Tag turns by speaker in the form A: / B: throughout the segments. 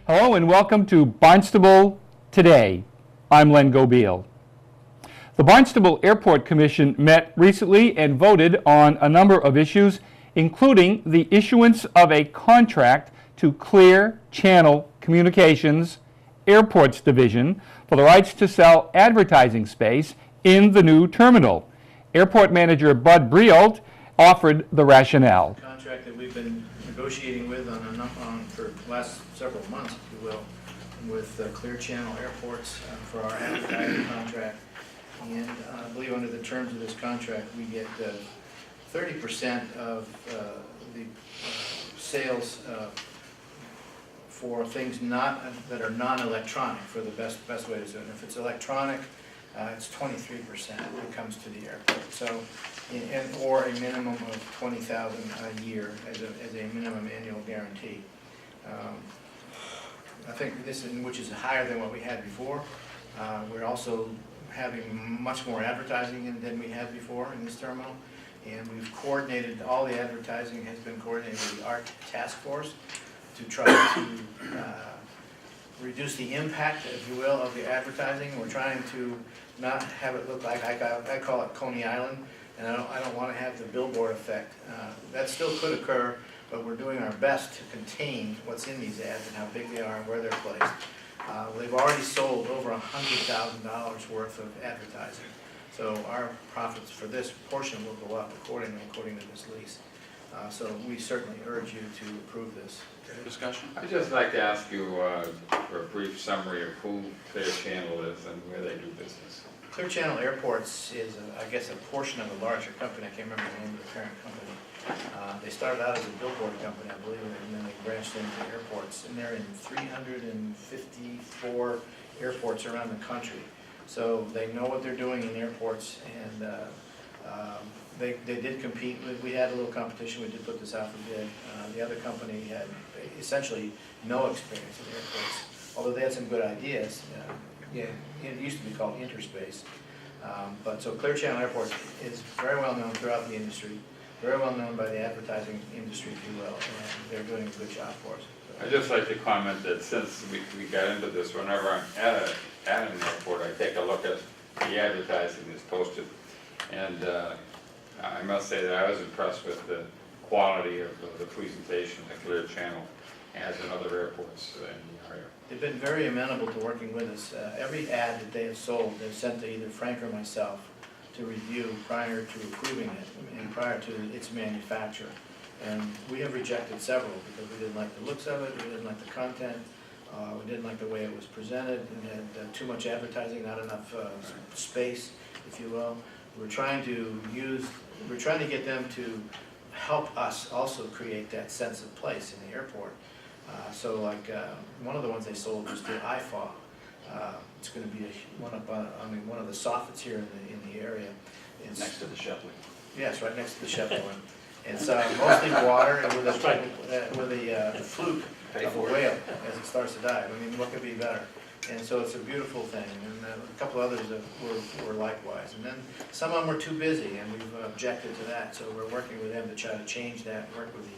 A: Hello and welcome to Barnstable Today. I'm Len Gobeil. The Barnstable Airport Commission met recently and voted on a number of issues, including the issuance of a contract to Clear Channel Communications Airports Division for the rights to sell advertising space in the new terminal. Airport Manager Bud Brielt offered the rationale.
B: Contract that we've been negotiating with for the last several months, if you will, with Clear Channel Airports for our advertising contract. And I believe under the terms of this contract, we get 30% of the sales for things that are non-electronic, for the best way to do it. And if it's electronic, it's 23% that comes to the airport. So, or a minimum of $20,000 a year as a minimum annual guarantee. I think this, which is higher than what we had before. We're also having much more advertising than we had before in this terminal, and we've coordinated, all the advertising has been coordinated with the ART task force to try to reduce the impact, if you will, of the advertising. We're trying to not have it look like, I call it Coney Island, and I don't want to have the billboard effect. That still could occur, but we're doing our best to contain what's in these ads and how big they are and where they're placed. They've already sold over $100,000 worth of advertising. So our profits for this portion will go up according to this lease. So we certainly urge you to approve this.
C: Discussion?
D: I'd just like to ask you for a brief summary of who Clear Channel is and where they do business.
B: Clear Channel Airports is, I guess, a portion of a larger company. I can't remember the name of the parent company. They started out as a billboard company, I believe, and then they branched into airports. And they're in 354 airports around the country. So they know what they're doing in airports, and they did compete. We had a little competition. We did put this out for bid. The other company had essentially no experience in airports, although they had some good ideas. Yeah, it used to be called Interspace. But so Clear Channel Airport is very well known throughout the industry, very well known by the advertising industry, if you will, and they're doing a good job for us.
D: I'd just like to comment that since we got into this, whenever I'm at an airport, I take a look at the advertising that's posted. And I must say that I was impressed with the quality of the presentation that Clear Channel has in other airports in the area.
B: They've been very amenable to working with us. Every ad that they have sold, they've sent to either Frank or myself to review prior to approving it and prior to its manufacture. And we have rejected several because we didn't like the looks of it, we didn't like the content, we didn't like the way it was presented, and had too much advertising, not enough space, if you will. We're trying to get them to help us also create that sense of place in the airport. So like one of the ones they sold was the IFA. It's going to be one of the soffits here in the area. It's
C: Next to the Shepley.
B: Yes, right next to the Shepley one. It's mostly water and with a fluke of a whale as it starts to dive. I mean, what could be better? And so it's a beautiful thing, and a couple others that were likewise. And then some of them were too busy, and we've objected to that. So we're working with them to try to change that, work with the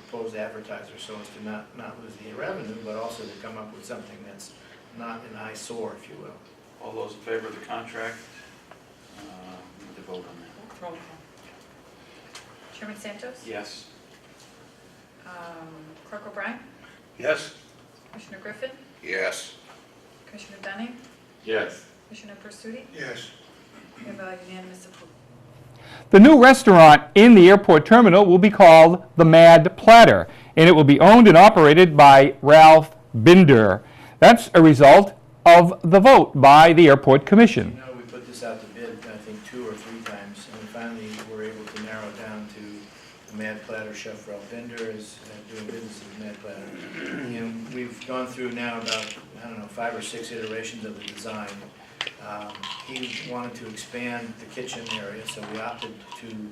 B: proposed advertiser so as to not lose the revenue, but also to come up with something that's not an eyesore, if you will.
C: All those in favor of the contract? We need to vote on that.
E: Roll call. Chairman Santos?
C: Yes.
E: Clerk O'Brien?
C: Yes.
E: Commissioner Griffin?
F: Yes.
E: Commissioner Dunning?
D: Yes.
E: Commissioner Pursuti?
F: Yes.
E: We have a unanimous approval.
A: The new restaurant in the airport terminal will be called the Mad Platter, and it will be owned and operated by Ralph Binder. That's a result of the vote by the Airport Commission.
B: You know, we put this out to bid, I think, 2 or 3 times, and we finally were able to narrow it down to the Mad Platter. Chef Ralph Binder is doing business as Mad Platter. And we've gone through now about, 5 or 6 iterations of the design. He wanted to expand the kitchen area, so we opted to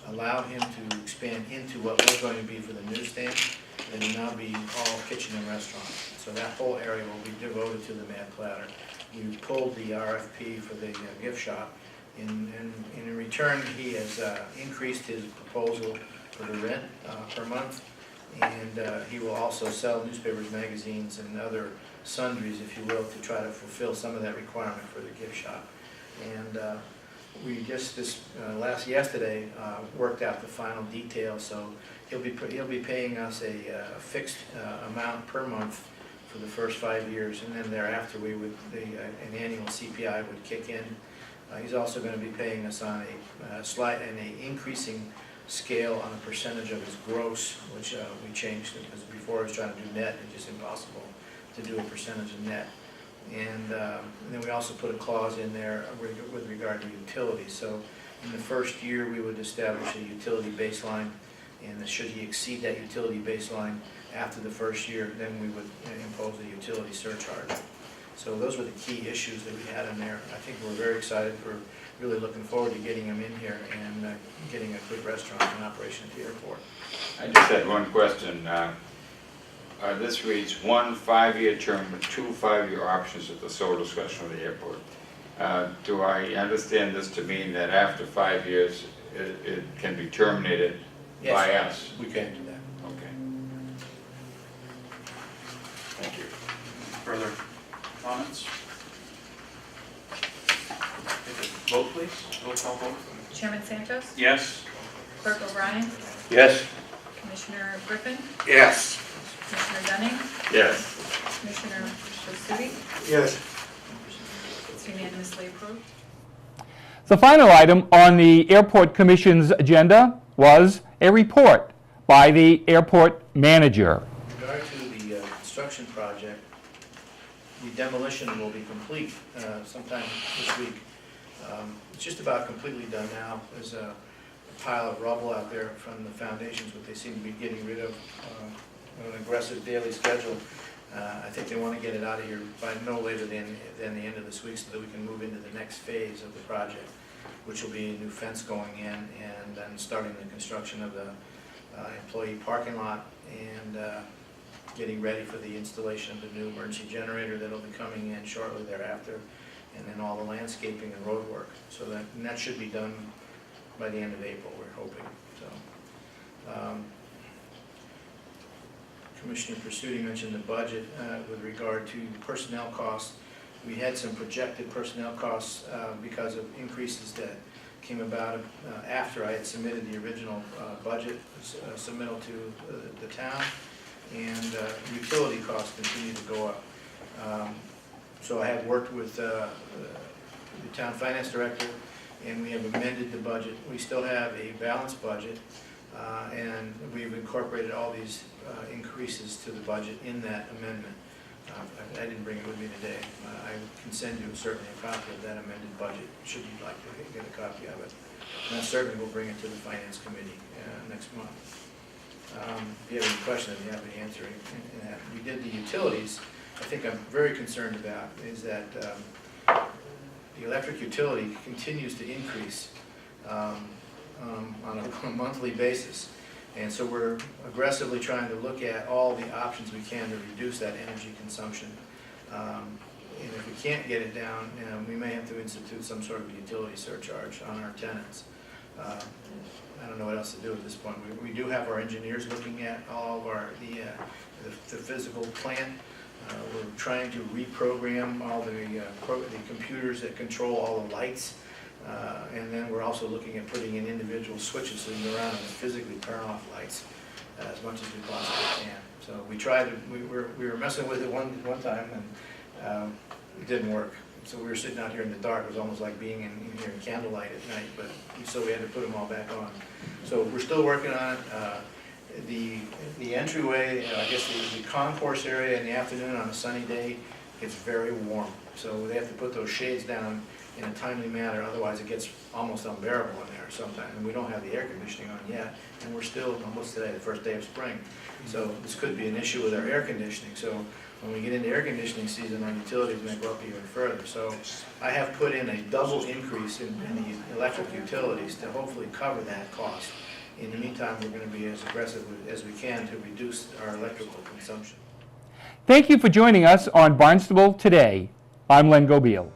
B: allow him to expand into what was going to be for the newsstand. It will now be all kitchen and restaurant. So that whole area will be devoted to the Mad Platter. We pulled the RFP for the gift shop. In return, he has increased his proposal for the rent per month And he will also sell newspapers, magazines, and other sundries, if you will, to try to fulfill some of that requirement for the gift shop. And we just yesterday worked out the final details, so he'll be paying us a fixed amount per month for the first 5 years, and then thereafter an annual CPI would kick in. He's also going to be paying us on an increasing scale on a percentage of his gross, which we changed because before I was trying to do net, it's just impossible to do a percentage of net. And then we also put a clause in there with regard to utilities. So in the first year, we would establish a utility baseline, and should he exceed that utility baseline after the first year, then we would impose a utility surcharge. So those were the key issues that we had in there. I think we're very excited. We're really looking forward to getting him in here and getting a good restaurant in operation at the airport.
D: I just had one question. This reads 1 5-year term with 2 5-year options at the sole discretion of the airport. Do I understand this to mean that after 5 years it can be terminated by us?
B: We can do that.
D: Okay. Thank you.
C: Further comments? Vote, please. Roll call vote.
E: Chairman Santos?
C: Yes.
E: Clerk O'Brien?
C: Yes.
E: Commissioner Griffin?
C: Yes.
E: Commissioner Dunning?
D: Yes.
E: Commissioner Pursuti?
C: Yes.
E: It's unanimously approved.
A: The final item on the Airport Commission's agenda was a report by the airport manager.
B: In regard to the construction project, the demolition will be complete sometime this week. It's just about completely done now. There's a pile of rubble out there from the foundations, what they seem to be getting rid of on an aggressive daily schedule. I think they want to get it out of here by no later than the end of this week so that we can move into the next phase of the project, which will be a new fence going in and then starting the construction of the employee parking lot and getting ready for the installation of the new emergency generator that'll be coming in shortly thereafter, and then all the landscaping and road work. So that should be done by the end of April, we're hoping. So, Commissioner Pursuti mentioned the budget with regard to personnel costs. We had some projected personnel costs because of increases that came about after I had submitted the original budget submittal to the town, and utility costs continue to go up. So I have worked with the town finance director, and we have amended the budget. We still have a balanced budget, and we've incorporated all these increases to the budget in that amendment. I didn't bring it with me today. I can send you certainly a copy of that amended budget, should you like to get a copy of it. And I certainly will bring it to the Finance Committee next month. If you have any questions, I'd be happy to answer in that. We did the utilities. I think I'm very concerned about is that the electric utility continues to increase on a monthly basis. And so we're aggressively trying to look at all the options we can to reduce that energy consumption. And if we can't get it down, we may have to institute some sort of utility surcharge on our tenants. I don't know what else to do at this point. We do have our engineers looking at all of the physical plant. We're trying to reprogram all the computers that control all the lights. And then we're also looking at putting in individual switches so you can go around and physically turn off lights as much as we possibly can. So we were messing with it one time, and it didn't work. So we were sitting out here in the dark. It was almost like being in here in candlelight at night, but so we had to put them all back on. So we're still working on it. The entryway, I guess the concourse area in the afternoon on a sunny day gets very warm. So they have to put those shades down in a timely manner, otherwise it gets almost unbearable in there sometimes. And we don't have the air conditioning on yet, and we're still, what's today, the first day of spring. So this could be an issue with our air conditioning. So when we get into air conditioning season, our utilities may go up even further. So I have put in a double increase in the electric utilities to hopefully cover that cost. In the meantime, we're going to be as aggressive as we can to reduce our electrical consumption.
A: Thank you for joining us on Barnstable Today. I'm Len Gobiel.